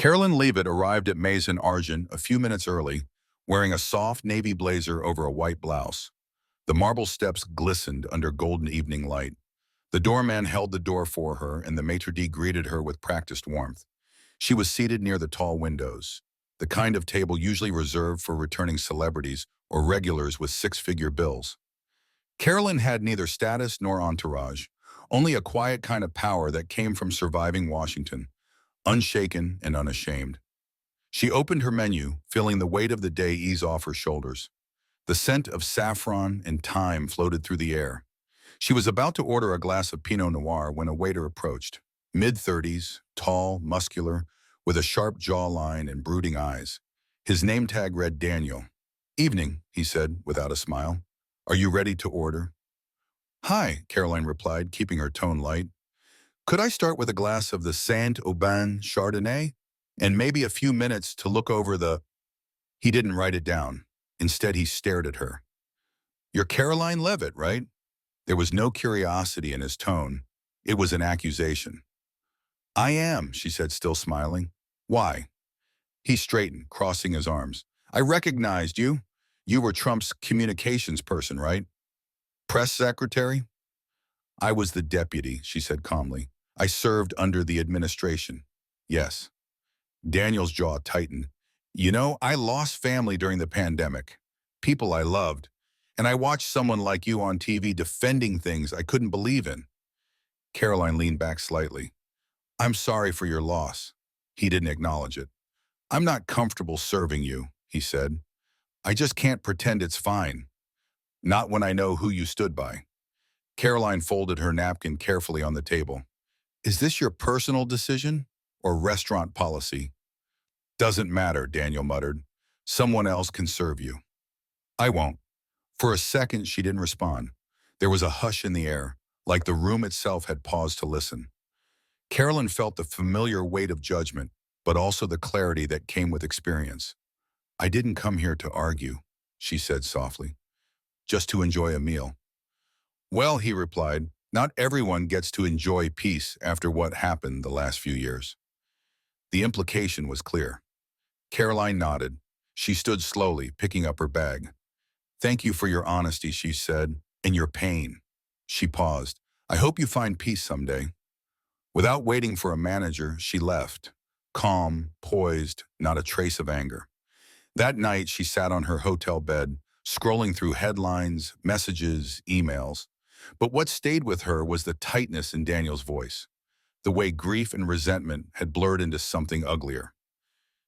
Karoline Leavitt arrived at Maison Argent a few minutes early, wearing a soft navy blazer over a white blouse. The marble steps glistened under golden evening light. The doorman held the door for her, and the maitre d' greeted her with practiced warmth. She was seated near the tall windows, the kind of table usually reserved for returning celebrities or regulars with six-figure bills. Carolyn had neither status nor entourage, only a quiet kind of power that came from surviving Washington, unshaken and unashamed. She opened her menu, feeling the weight of the day ease off her shoulders. The scent of saffron and thyme floated through the air. She was about to order a glass of Pinot Noir when a waiter approached, mid-30s, tall, muscular, with a sharp jawline and brooding eyes. His name tag read Daniel. "Evening," he said, without a smile. "Are you ready to order?" "Hi," Caroline replied, keeping her tone light. "Could I start with a glass of the Saint-Aubin Chardonnay? And maybe a few minutes to look over the—" He didn't write it down. Instead, he stared at her. "You're Karoline Leavitt, right?" There was no curiosity in his tone. It was an accusation. "I am," she said, still smiling. "Why?" He straightened, crossing his arms. "I recognized you. You were Trump's communications person, right? Press secretary?" "I was the deputy," she said calmly. "I served under the administration." "Yes." Daniel's jaw tightened. "You know, I lost family during the pandemic. People I loved. And I watched someone like you on TV defending things I couldn't believe in." Caroline leaned back slightly. "I'm sorry for your loss." He didn't acknowledge it. "I'm not comfortable serving you," he said. "I just can't pretend it's fine. Not when I know who you stood by." Caroline folded her napkin carefully on the table. "Is this your personal decision or restaurant policy?" "Doesn't matter," Daniel muttered. "Someone else can serve you." "I won't." For a second, she didn't respond. There was a hush in the air, like the room itself had paused to listen. Carolyn felt the familiar weight of judgment, but also the clarity that came with experience. "I didn't come here to argue," she said softly, "just to enjoy a meal." "Well," he replied, "not everyone gets to enjoy peace after what happened the last few years." The implication was clear. Caroline nodded. She stood slowly, picking up her bag. "Thank you for your honesty," she said, "and your pain." She paused. "I hope you find peace someday." Without waiting for a manager, she left, calm, poised, not a trace of anger. That night, she sat on her hotel bed, scrolling through headlines, messages, emails. But what stayed with her was the tightness in Daniel's voice, the way grief and resentment had blurred into something uglier.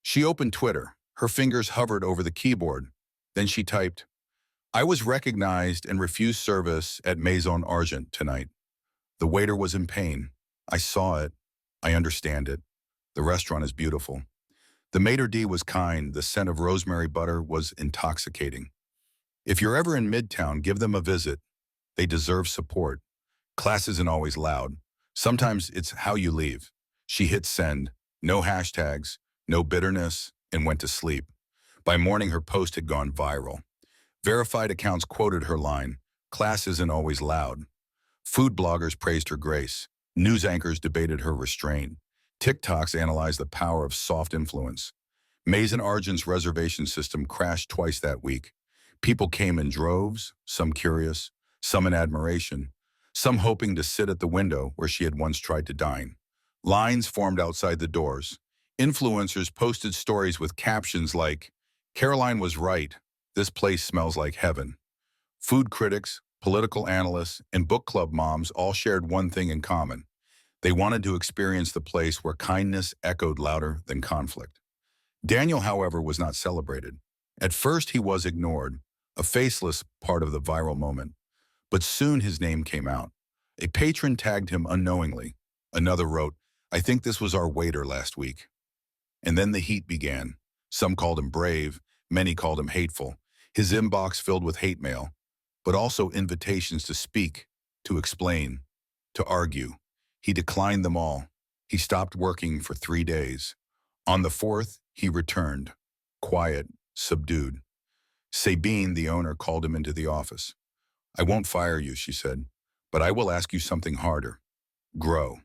She opened Twitter. Her fingers hovered over the keyboard. Then she typed, "I was recognized and refused service at Maison Argent tonight. The waiter was in pain. I saw it. I understand it. The restaurant is beautiful. The maitre d' was kind. The scent of rosemary butter was intoxicating. If you're ever in Midtown, give them a visit. They deserve support. Class isn't always loud. Sometimes it's how you leave." She hit send. No hashtags, no bitterness, and went to sleep. By morning, her post had gone viral. Verified accounts quoted her line, "Class isn't always loud." Food bloggers praised her grace. News anchors debated her restraint. TikToks analyzed the power of soft influence. Maison Argent's reservation system crashed twice that week. People came in droves, some curious, some in admiration, some hoping to sit at the window where she had once tried to dine. Lines formed outside the doors. Influencers posted stories with captions like, "Caroline was right. This place smells like heaven." Food critics, political analysts, and book club moms all shared one thing in common. They wanted to experience the place where kindness echoed louder than conflict. Daniel, however, was not celebrated. At first, he was ignored, a faceless part of the viral moment. But soon his name came out. A patron tagged him unknowingly. Another wrote, "I think this was our waiter last week." And then the heat began. Some called him brave, many called him hateful. His inbox filled with hate mail, but also invitations to speak, to explain, to argue. He declined them all. He stopped working for 3 days. On the 4th, he returned, quiet, subdued. Sabine, the owner, called him into the office. "I won't fire you," she said, "but I will ask you something harder. Grow."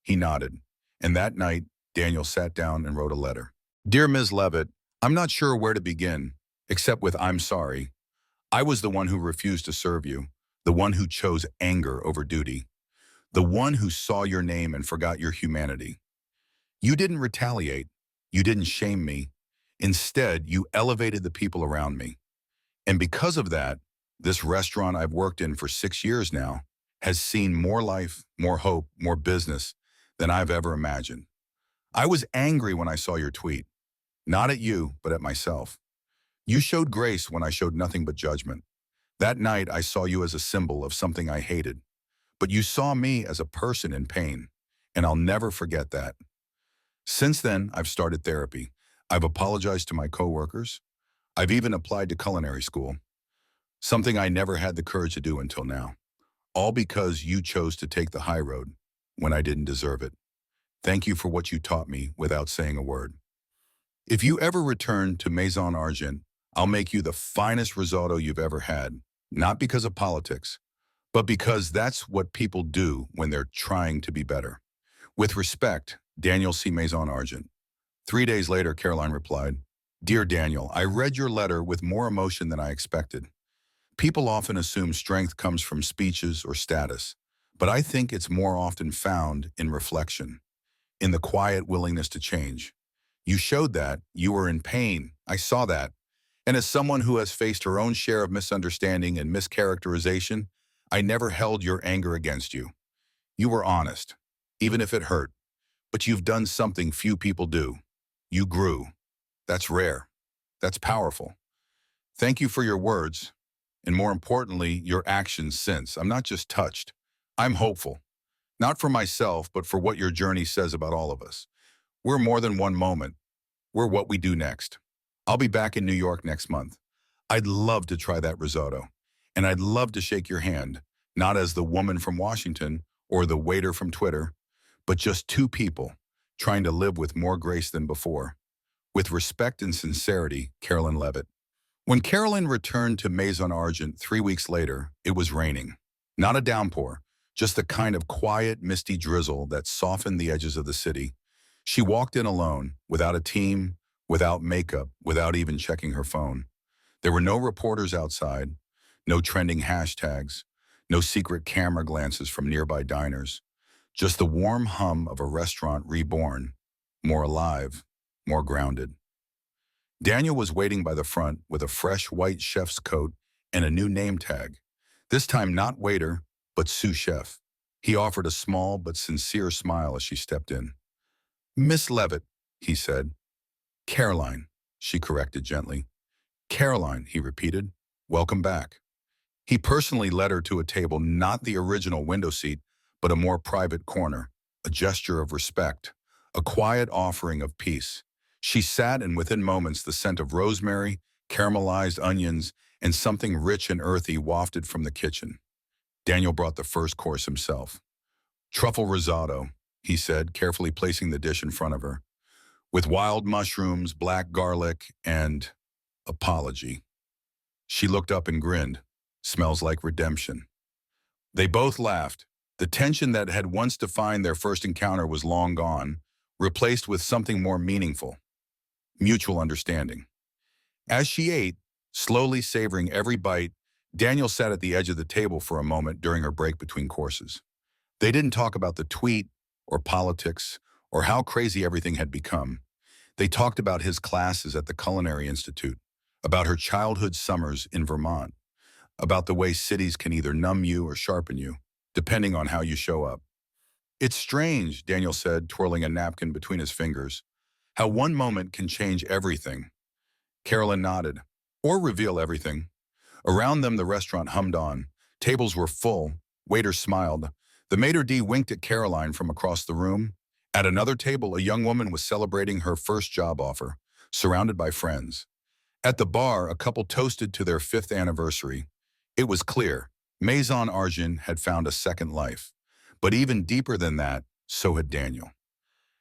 He nodded. And that night, Daniel sat down and wrote a letter. Dear Ms. Leavitt, I'm not sure where to begin, except with I'm sorry. I was the one who refused to serve you, the one who chose anger over duty, the one who saw your name and forgot your humanity. You didn't retaliate. You didn't shame me. Instead, you elevated the people around me. And because of that, this restaurant I've worked in for 6 years now has seen more life, more hope, more business than I've ever imagined. I was angry when I saw your tweet, not at you, but at myself. You showed grace when I showed nothing but judgment. That night, I saw you as a symbol of something I hated, but you saw me as a person in pain, and I'll never forget that. Since then, I've started therapy. I've apologized to my coworkers. I've even applied to culinary school, something I never had the courage to do until now, all because you chose to take the high road when I didn't deserve it. Thank you for what you taught me without saying a word. If you ever return to Maison Argent, I'll make you the finest risotto you've ever had, not because of politics, but because that's what people do when they're trying to be better. With respect, Daniel C. Maison Argent. 3 days later, Karoline replied, Dear Daniel, I read your letter with more emotion than I expected. People often assume strength comes from speeches or status, but I think it's more often found in reflection, in the quiet willingness to change. You showed that. You were in pain. I saw that. And as someone who has faced her own share of misunderstanding and mischaracterization, I never held your anger against you. You were honest, even if it hurt. But you've done something few people do. You grew. That's rare. That's powerful. Thank you for your words, and more importantly, your actions since. I'm not just touched. I'm hopeful. Not for myself, but for what your journey says about all of us. We're more than one moment. We're what we do next. I'll be back in New York next month. I'd love to try that risotto. And I'd love to shake your hand, not as the woman from Washington or the waiter from Twitter, but just two people trying to live with more grace than before. With respect and sincerity, Karoline Leavitt. When Karoline returned to Maison Argent 3 weeks later, it was raining. Not a downpour, just the kind of quiet, misty drizzle that softened the edges of the city. She walked in alone, without a team, without makeup, without even checking her phone. There were no reporters outside, no trending hashtags, no secret camera glances from nearby diners. Just the warm hum of a restaurant reborn, more alive, more grounded. Daniel was waiting by the front with a fresh white chef's coat and a new name tag. This time not waiter, but sous chef. He offered a small but sincere smile as she stepped in. Miss Leavitt, he said. Karoline, she corrected gently. Karoline, he repeated. Welcome back. He personally led her to a table, not the original window seat, but a more private corner, a gesture of respect, a quiet offering of peace. She sat, and within moments the scent of rosemary, caramelized onions, and something rich and earthy wafted from the kitchen. Daniel brought the first course himself. Truffle risotto, he said, carefully placing the dish in front of her, with wild mushrooms, black garlic, and apology. She looked up and grinned. Smells like redemption. They both laughed. The tension that had once defined their first encounter was long gone, replaced with something more meaningful. Mutual understanding. As she ate, slowly savoring every bite, Daniel sat at the edge of the table for a moment during her break between courses. They didn't talk about the tweet, or politics, or how crazy everything had become. They talked about his classes at the Culinary Institute, about her childhood summers in Vermont, about the way cities can either numb you or sharpen you, depending on how you show up. It's strange, Daniel said, twirling a napkin between his fingers, how one moment can change everything. Karoline nodded. Or reveal everything. Around them, the restaurant hummed on. Tables were full. Waiters smiled. The maitre d' winked at Karoline from across the room. At another table, a young woman was celebrating her first job offer, surrounded by friends. At the bar, a couple toasted to their 5th anniversary. It was clear, Maison Argent had found a second life. But even deeper than that, so had Daniel.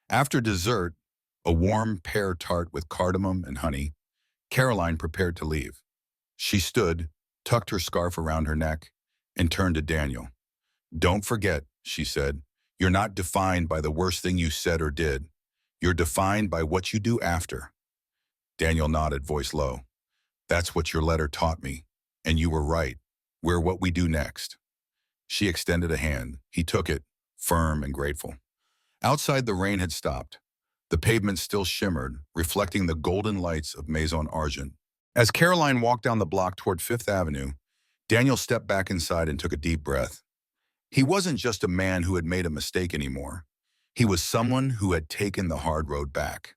After dessert, a warm pear tart with cardamom and honey, Karoline prepared to leave. She stood, tucked her scarf around her neck, and turned to Daniel. Don't forget, she said, you're not defined by the worst thing you said or did. You're defined by what you do after. Daniel nodded, voice low. That's what your letter taught me. And you were right. We're what we do next. She extended a hand. He took it, firm and grateful. Outside, the rain had stopped. The pavement still shimmered, reflecting the golden lights of Maison Argent. As Caroline walked down the block toward Fifth Avenue, Daniel stepped back inside and took a deep breath. He wasn't just a man who had made a mistake anymore. He was someone who had taken the hard road back.